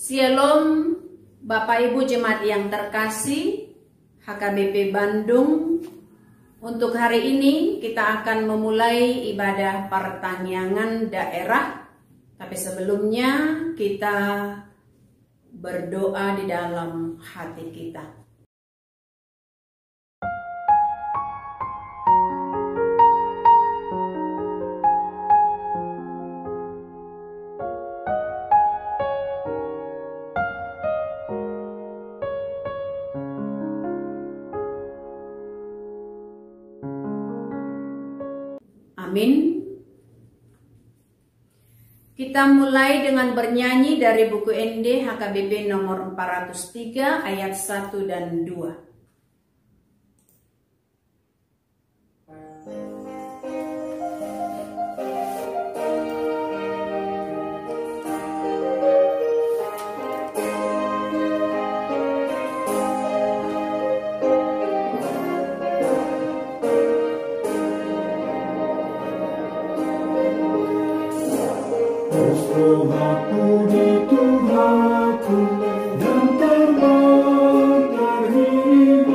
Shalom Bapak Ibu Jemaat yang terkasih HKBP Bandung. Untuk hari ini kita akan memulai ibadah pertanyaan daerah. Tapi sebelumnya kita berdoa di dalam hati kita. Amin. Kita mulai dengan bernyanyi dari buku ND HKBP nomor 403 ayat 1 dan 2. Aku di Tuhanku dan terbang terhilang,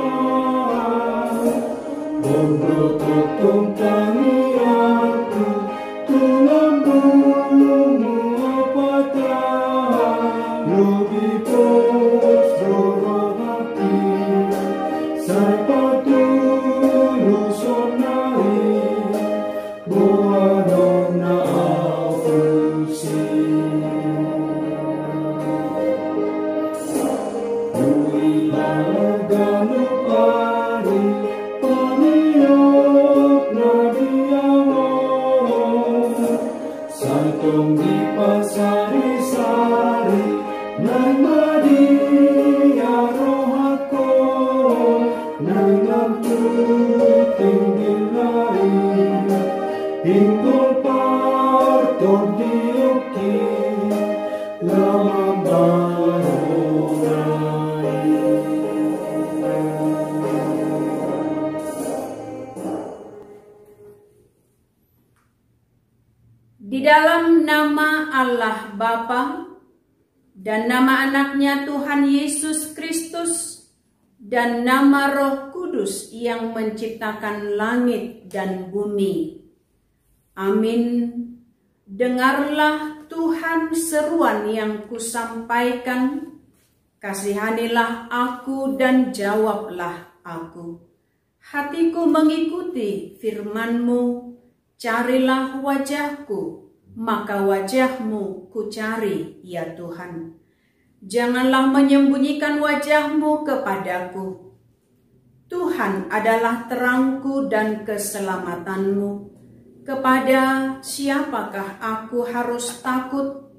membetot tumpangi aku, tulang bulumu apatah, lebih pos dorong hati, saya tulus sonai, buana di pasari-sari nagmadi arohako nangam tuting dilai ingkol parton diuki lama baronai. Di dalam nama Allah Bapa dan nama anaknya Tuhan Yesus Kristus dan nama Roh Kudus yang menciptakan langit dan bumi. Amin. Dengarlah Tuhan seruan yang kusampaikan, kasihanilah aku dan jawablah aku. Hatiku mengikuti firman-Mu. Carilah wajahku, maka wajahmu ku cari, ya Tuhan. Janganlah menyembunyikan wajahmu kepadaku. Tuhan adalah terangku dan keselamatanmu. Kepada siapakah aku harus takut?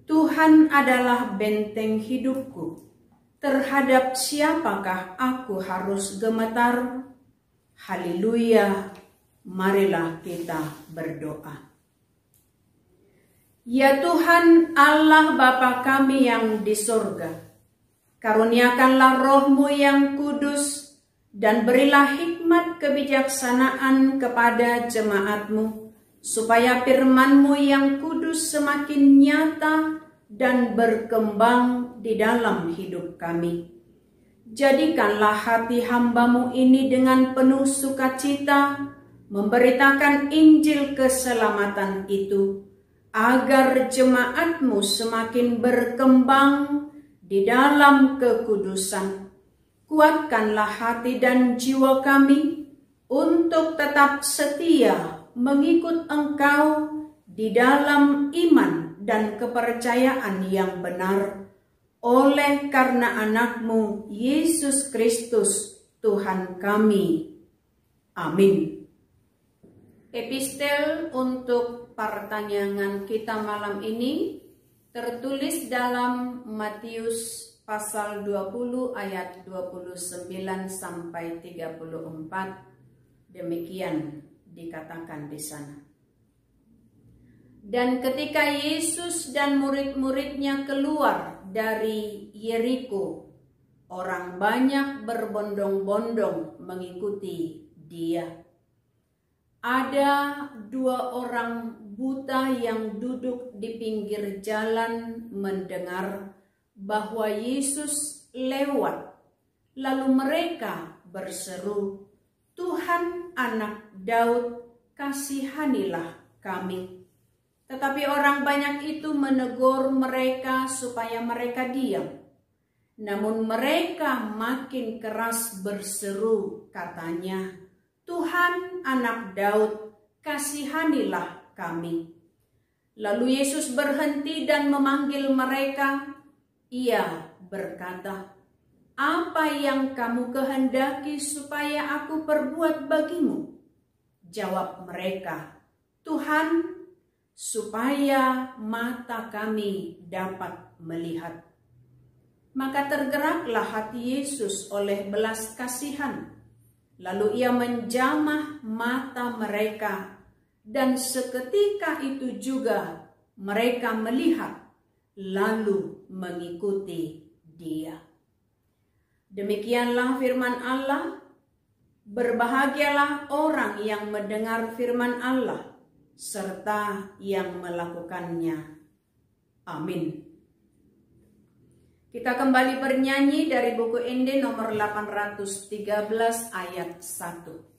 Tuhan adalah benteng hidupku. Terhadap siapakah aku harus gemetar? Haleluya. Marilah kita berdoa. Ya Tuhan Allah Bapa kami yang di surga, karuniakanlah Roh-Mu yang kudus dan berilah hikmat kebijaksanaan kepada jemaat-Mu, supaya firman-Mu yang kudus semakin nyata dan berkembang di dalam hidup kami. Jadikanlah hati hamba-Mu ini dengan penuh sukacita, memberitakan Injil keselamatan itu, agar jemaat-Mu semakin berkembang di dalam kekudusan. Kuatkanlah hati dan jiwa kami untuk tetap setia mengikut Engkau di dalam iman dan kepercayaan yang benar, oleh karena anak-Mu Yesus Kristus Tuhan kami. Amin. Epistel untuk pertanyaan kita malam ini tertulis dalam Matius pasal 20 ayat 29 sampai 34. Demikian dikatakan di sana. Dan ketika Yesus dan murid-muridnya keluar dari Yeriko, orang banyak berbondong-bondong mengikuti Dia. Ada dua orang buta yang duduk di pinggir jalan mendengar, bahwa Yesus lewat. Lalu mereka berseru, "Tuhan, Anak Daud, kasihanilah kami." Tetapi orang banyak itu menegur mereka supaya mereka diam. Namun mereka makin keras berseru, katanya, "Tuhan, Anak Daud, kasihanilah kami." Lalu Yesus berhenti dan memanggil mereka. Ia berkata, "Apa yang kamu kehendaki supaya aku perbuat bagimu?" Jawab mereka, "Tuhan, supaya mata kami dapat melihat." Maka tergeraklah hati Yesus oleh belas kasihan. Lalu ia menjamah mata mereka, dan seketika itu juga mereka melihat, lalu mengikuti Dia. Demikianlah firman Allah. Berbahagialah orang yang mendengar firman Allah, serta yang melakukannya. Amin. Kita kembali bernyanyi dari buku Ende nomor 813 ayat 1.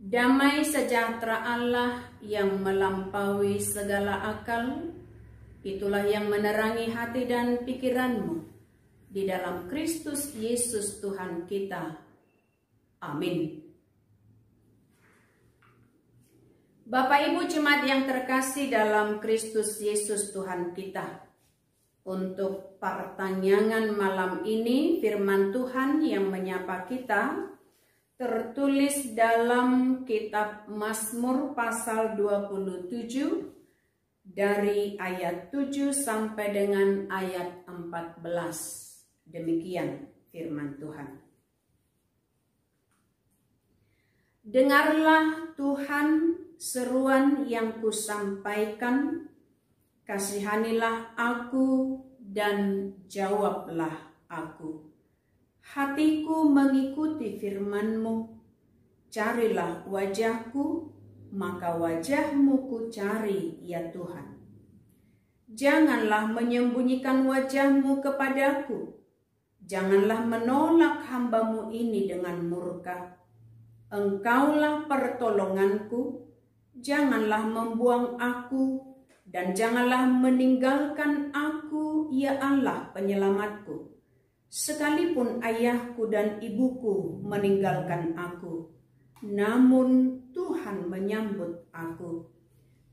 Damai sejahtera Allah yang melampaui segala akal, itulah yang menerangi hati dan pikiranmu di dalam Kristus Yesus Tuhan kita. Amin. Bapak Ibu jemaat yang terkasih dalam Kristus Yesus Tuhan kita, untuk pertanyaan malam ini firman Tuhan yang menyapa kita tertulis dalam kitab Mazmur pasal 27 dari ayat 7 sampai dengan ayat 14. Demikian firman Tuhan. Dengarlah Tuhan seruan yang kusampaikan, kasihanilah aku dan jawablah aku. Hatiku mengikuti firman-Mu, carilah wajahku, maka wajah-Mu ku cari, ya Tuhan. Janganlah menyembunyikan wajah-Mu kepadaku, janganlah menolak hamba-Mu ini dengan murka. Engkaulah pertolonganku, janganlah membuang aku, dan janganlah meninggalkan aku, ya Allah penyelamatku. Sekalipun ayahku dan ibuku meninggalkan aku, namun Tuhan menyambut aku.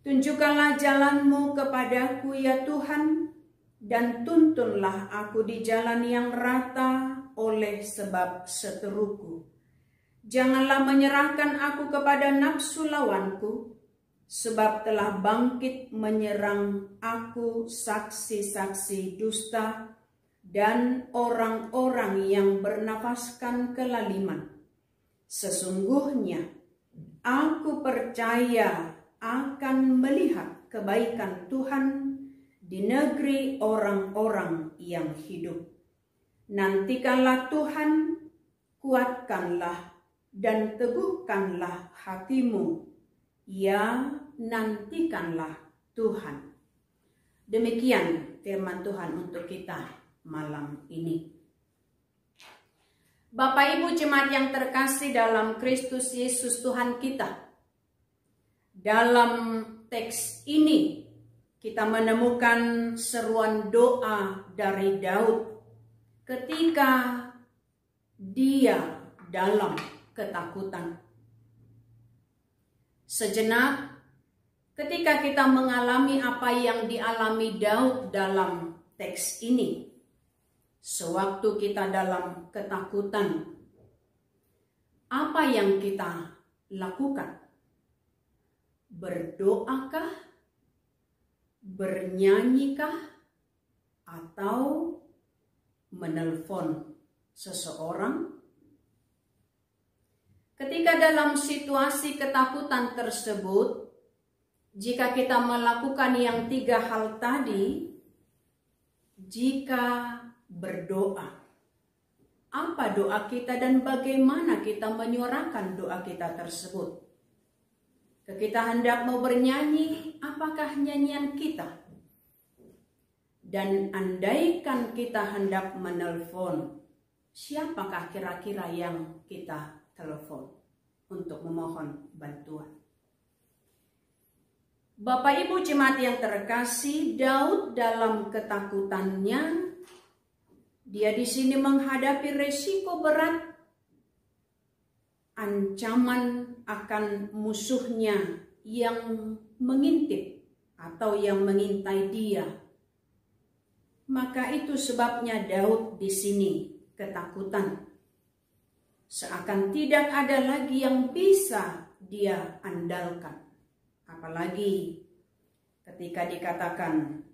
Tunjukkanlah jalan-Mu kepadaku, ya Tuhan, dan tuntunlah aku di jalan yang rata oleh sebab seteruku. Janganlah menyerahkan aku kepada nafsu lawanku, sebab telah bangkit menyerang aku saksi-saksi dusta dan orang-orang yang bernafaskan kelaliman. Sesungguhnya aku percaya akan melihat kebaikan Tuhan di negeri orang-orang yang hidup. Nantikanlah Tuhan, kuatkanlah dan teguhkanlah hatimu. Ya, nantikanlah Tuhan. Demikian firman Tuhan untuk kita malam ini. Bapak Ibu jemaat yang terkasih dalam Kristus Yesus Tuhan kita, dalam teks ini kita menemukan seruan doa dari Daud ketika dia dalam ketakutan. Sejenak, ketika kita mengalami apa yang dialami Daud dalam teks ini, sewaktu kita dalam ketakutan, apa yang kita lakukan? Berdoakah? Bernyanyi,kah? Atau menelpon seseorang? Ketika dalam situasi ketakutan tersebut, jika kita melakukan yang 3 hal tadi, jika berdoa, apa doa kita dan bagaimana kita menyuarakan doa kita tersebut? Ketika kita hendak mau bernyanyi, apakah nyanyian kita? Dan andaikan kita hendak menelpon, siapakah kira-kira yang kita telepon untuk memohon bantuan? Bapak Ibu jemaat yang terkasih, Daud dalam ketakutannya, dia di sini menghadapi resiko berat, ancaman akan musuhnya yang mengintip atau yang mengintai dia. Maka itu sebabnya Daud di sini ketakutan. Seakan tidak ada lagi yang bisa dia andalkan. Apalagi ketika dikatakan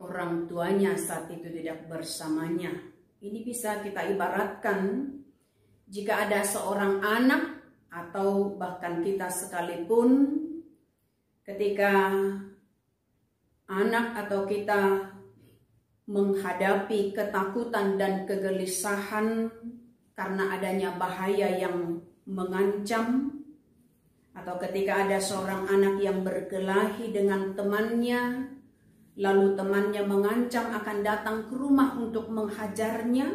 orang tuanya saat itu tidak bersamanya. Ini bisa kita ibaratkan jika ada seorang anak atau bahkan kita sekalipun, ketika anak atau kita menghadapi ketakutan dan kegelisahan karena adanya bahaya yang mengancam, atau ketika ada seorang anak yang berkelahi dengan temannya, lalu temannya mengancam akan datang ke rumah untuk menghajarnya,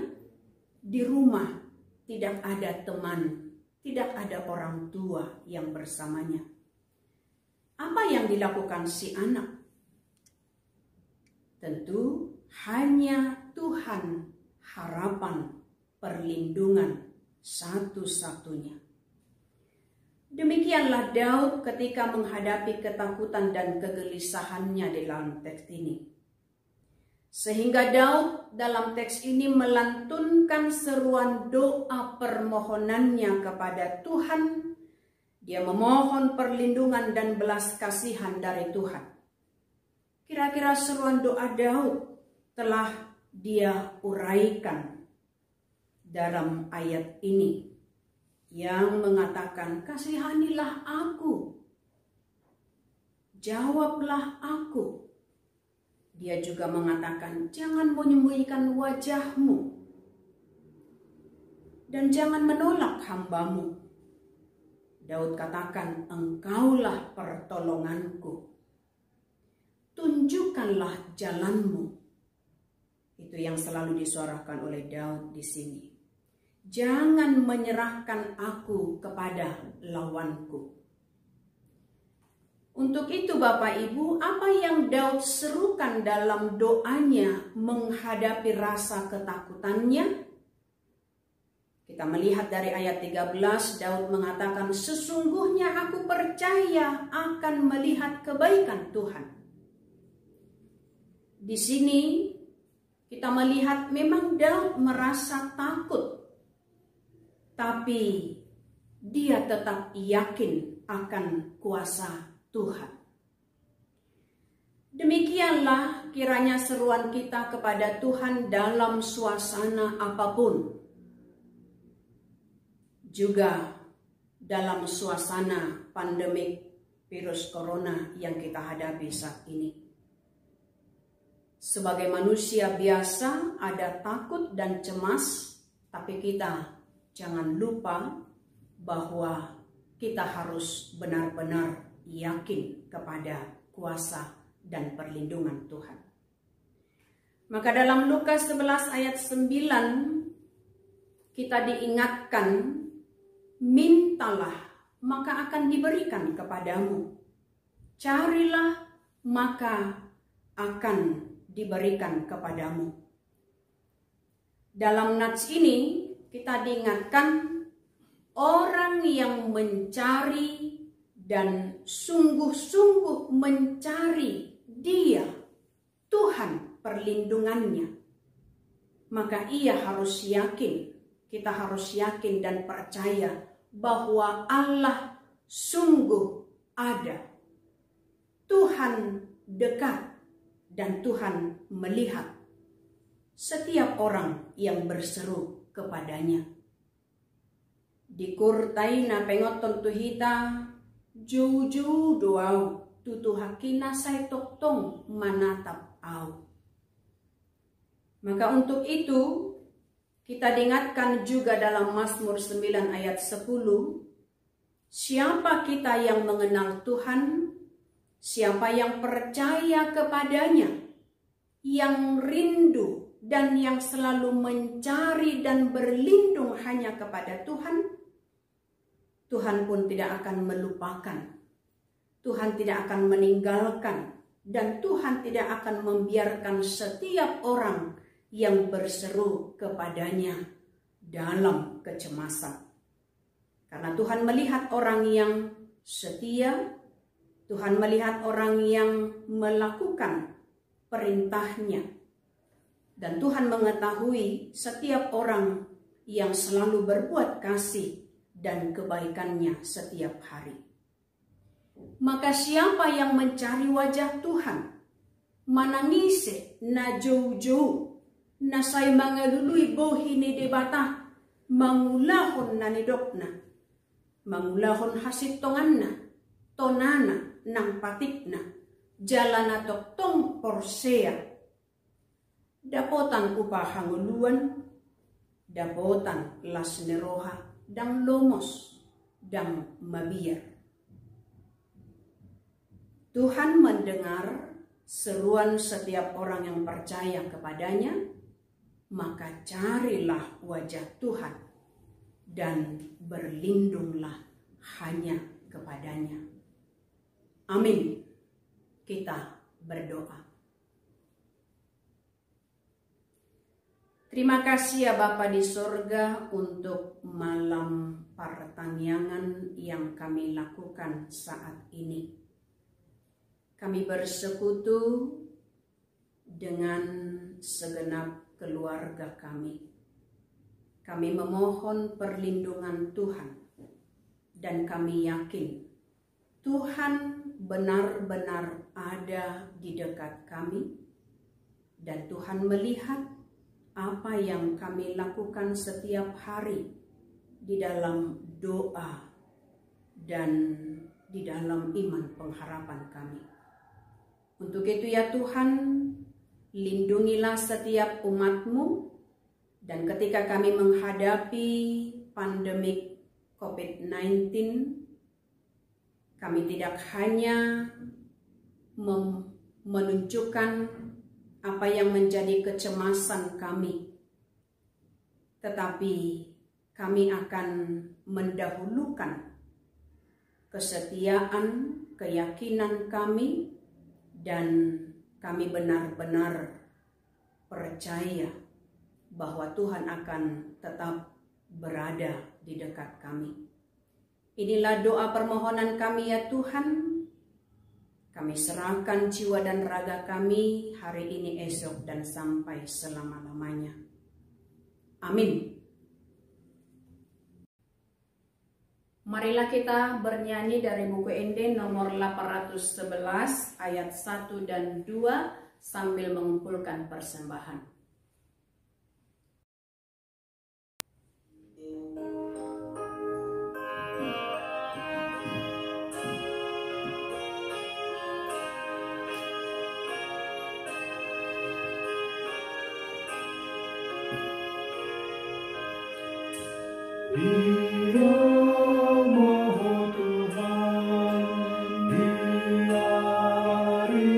di rumah tidak ada teman, tidak ada orang tua yang bersamanya. Apa yang dilakukan si anak? Tentu hanya Tuhan harapan perlindungan satu-satunya. Demikianlah Daud ketika menghadapi ketakutan dan kegelisahannya di dalam teks ini. Sehingga Daud dalam teks ini melantunkan seruan doa permohonannya kepada Tuhan. Dia memohon perlindungan dan belas kasihan dari Tuhan. Kira-kira seruan doa Daud telah dia uraikan dalam ayat ini yang mengatakan, kasihanilah aku, jawablah aku. Dia juga mengatakan, jangan menyembunyikan wajahmu dan jangan menolak hambamu. Daud katakan, engkaulah pertolonganku, tunjukkanlah jalanmu. Itu yang selalu disuarakan oleh Daud di sini. Jangan menyerahkan aku kepada lawanku. Untuk itu Bapak Ibu, apa yang Daud serukan dalam doanya menghadapi rasa ketakutannya? Kita melihat dari ayat 13, Daud mengatakan, sesungguhnya aku percaya akan melihat kebaikan Tuhan. Di sini kita melihat memang Daud merasa takut, tapi dia tetap yakin akan kuasa Tuhan. Demikianlah kiranya seruan kita kepada Tuhan dalam suasana apapun. Juga dalam suasana pandemik virus corona yang kita hadapi saat ini. Sebagai manusia biasa ada takut dan cemas, tapi kita jangan lupa bahwa kita harus benar-benar yakin kepada kuasa dan perlindungan Tuhan. Maka dalam Lukas 11 ayat 9 kita diingatkan, mintalah maka akan diberikan kepadamu. carilah maka akan diberikan kepadamu. Dalam nats ini kita diingatkan orang yang mencari dan sungguh-sungguh mencari Dia, Tuhan perlindungannya, maka ia harus yakin, kita harus yakin dan percaya bahwa Allah sungguh ada. Tuhan dekat dan Tuhan melihat setiap orang yang berseru kepadanya. Dikurtai na pengoton tuhita, juju doau, tutu hakina say toktong manatap au. Maka untuk itu kita diingatkan juga dalam Mazmur 9 ayat 10, siapa kita yang mengenal Tuhan, siapa yang percaya kepadanya, yang rindu dan yang selalu mencari dan berlindung hanya kepada Tuhan, Tuhan pun tidak akan melupakan, Tuhan tidak akan meninggalkan, dan Tuhan tidak akan membiarkan setiap orang yang berseru kepadanya dalam kecemasan. Karena Tuhan melihat orang yang setia, Tuhan melihat orang yang melakukan perintahnya, dan Tuhan mengetahui setiap orang yang selalu berbuat kasih dan kebaikannya setiap hari. Maka siapa yang mencari wajah Tuhan, manangise na jauh-jauh, na say mangalului bohini debata, mangulahon na nidokna, mangulahon hasitonganna, tonana nang patikna, jalana toktong porsea, dapotan upahanguluan, dapotan las neroha, dang lomos, dang mabiar. Tuhan mendengar seruan setiap orang yang percaya kepadanya, maka carilah wajah Tuhan dan berlindunglah hanya kepadanya. Amin. Kita berdoa. Terima kasih ya Bapa di sorga untuk malam pertangyangan yang kami lakukan saat ini. Kami bersekutu dengan segenap keluarga kami. Kami memohon perlindungan Tuhan dan kami yakin Tuhan benar-benar ada di dekat kami dan Tuhan melihat apa yang kami lakukan setiap hari di dalam doa dan di dalam iman pengharapan kami. Untuk itu ya Tuhan, lindungilah setiap umat-Mu, dan ketika kami menghadapi pandemik COVID-19, kami tidak hanya menunjukkan apa yang menjadi kecemasan kami, tetapi kami akan mendahulukan kesetiaan, keyakinan kami, dan kami benar-benar percaya bahwa Tuhan akan tetap berada di dekat kami. Inilah doa permohonan kami ya Tuhan. Kami serahkan jiwa dan raga kami hari ini, esok, dan sampai selama-lamanya. Amin. Marilah kita bernyanyi dari buku Ende nomor 811 ayat 1 dan 2 sambil mengumpulkan persembahan. Iramaho Tuhan di hari-hariku,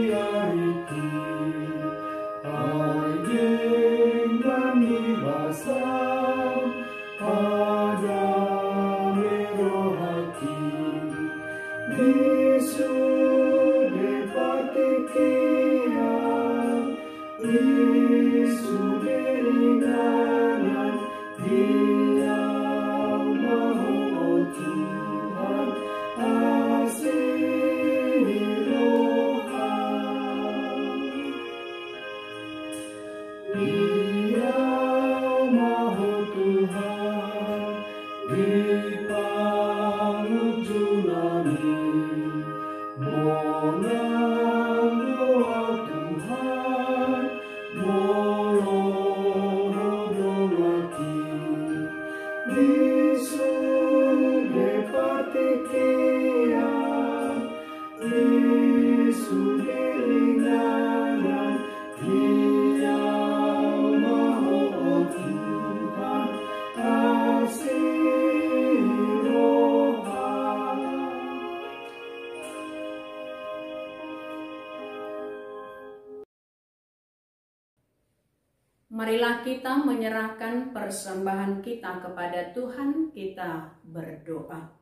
kita menyerahkan persembahan kita kepada Tuhan, kita berdoa.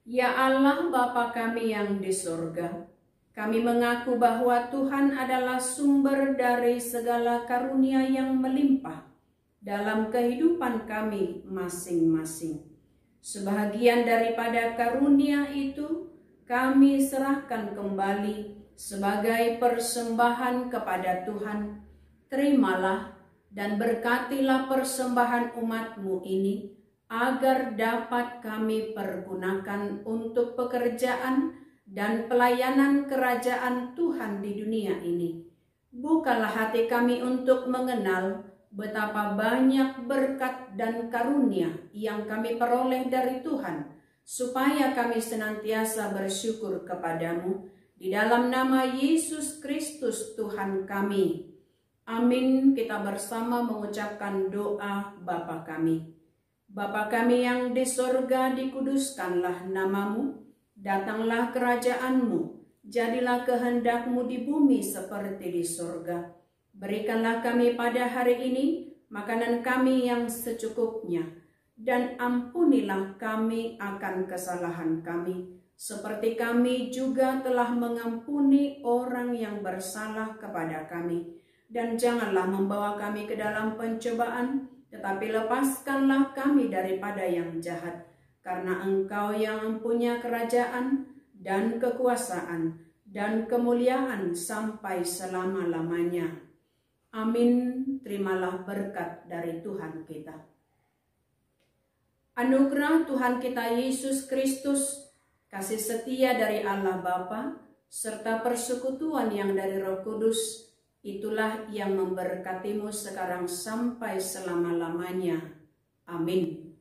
Ya Allah Bapa kami yang di surga, kami mengaku bahwa Tuhan adalah sumber dari segala karunia yang melimpah dalam kehidupan kami masing-masing. Sebahagian daripada karunia itu kami serahkan kembali sebagai persembahan kepada Tuhan. Terimalah dan berkatilah persembahan umat-Mu ini, agar dapat kami pergunakan untuk pekerjaan dan pelayanan kerajaan Tuhan di dunia ini. Bukalah hati kami untuk mengenal betapa banyak berkat dan karunia yang kami peroleh dari Tuhan, supaya kami senantiasa bersyukur kepadamu. Di dalam nama Yesus Kristus Tuhan kami. Amin. Kita bersama mengucapkan doa Bapa kami. Bapa kami yang di sorga, dikuduskanlah namamu, datanglah kerajaanmu, jadilah kehendak-Mu di bumi seperti di sorga. Berikanlah kami pada hari ini makanan kami yang secukupnya, dan ampunilah kami akan kesalahan kami, seperti kami juga telah mengampuni orang yang bersalah kepada kami. Dan janganlah membawa kami ke dalam pencobaan, tetapi lepaskanlah kami daripada yang jahat, karena Engkau yang mempunyai kerajaan dan kekuasaan dan kemuliaan sampai selama-lamanya. Amin. Terimalah berkat dari Tuhan kita. Anugerah Tuhan kita Yesus Kristus, kasih setia dari Allah Bapa, serta persekutuan yang dari Roh Kudus, itulah yang memberkatimu sekarang sampai selama-lamanya. Amin.